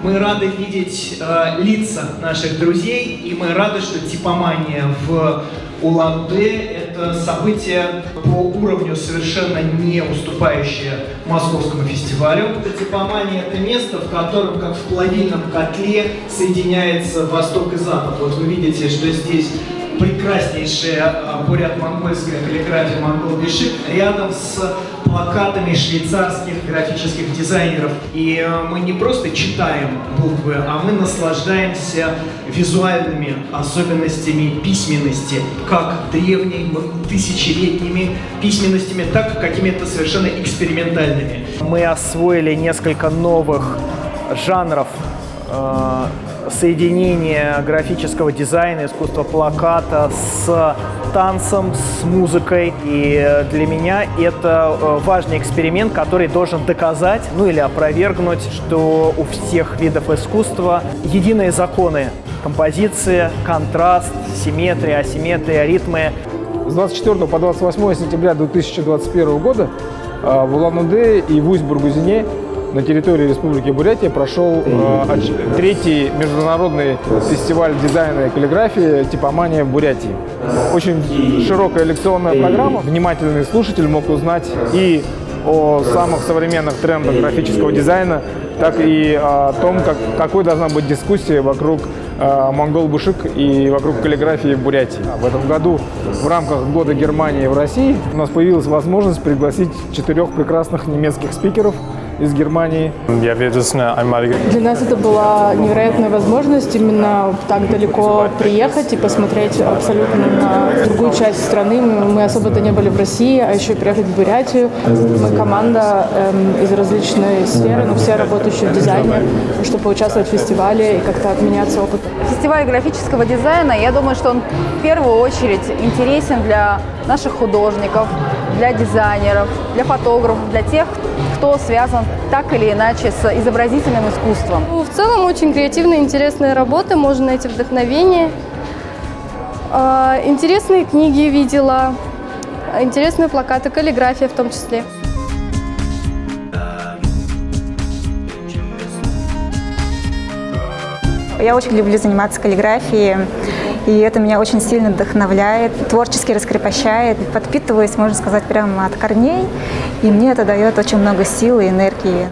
Мы рады видеть лица наших друзей, и мы рады, что типомания в Улан-Удэ – это событие по уровню совершенно не уступающее Московскому фестивалю. Типомания – это место, в котором, как в плавильном котле, соединяется Восток и Запад. Вот вы видите, что здесь прекраснейшая бурят-монгольская каллиграфия Монгол Бишик рядом с плакатами швейцарских графических дизайнеров. И мы не просто читаем буквы, а мы наслаждаемся визуальными особенностями письменности, как древними, тысячелетними письменностями, так и какими-то совершенно экспериментальными. Мы освоили несколько новых жанров соединение графического дизайна, искусства плаката с танцем, с музыкой. И для меня это важный эксперимент, который должен доказать, ну или опровергнуть, что у всех видов искусства единые законы. Композиция, контраст, симметрия, асимметрия, ритмы. С 24 по 28 сентября 2021 года в Улан-Удэ и в Усть-Бургузине на территории Республики Бурятия прошел третий международный фестиваль дизайна и каллиграфии «Типомания в Бурятии». Очень широкая лекционная программа. Внимательный слушатель мог узнать и о самых современных трендах графического дизайна, так и о том, какой должна быть дискуссия вокруг Монгол Бишик и вокруг каллиграфии в Бурятии. В этом году в рамках Года Германии в России у нас появилась возможность пригласить 4 прекрасных немецких спикеров из Германии. Для нас это была невероятная возможность именно так далеко приехать и посмотреть абсолютно на другую часть страны. Мы особо-то не были в России, а еще приехать в Бурятию. Мы команда из различной сферы, но все работающие в дизайне, чтобы поучаствовать в фестивале и как-то обменяться опытом. Фестиваль графического дизайна, я думаю, что он в первую очередь интересен для наших художников, для дизайнеров, для фотографов, для тех, кто связан так или иначе с изобразительным искусством. В целом очень креативные, интересные работы, можно найти вдохновение. Интересные книги видела, интересные плакаты, каллиграфия в том числе. Я очень люблю заниматься каллиграфией, и это меня очень сильно вдохновляет, творчески раскрепощает, подпитываюсь, можно сказать, прямо от корней, и мне это дает очень много сил и энергии.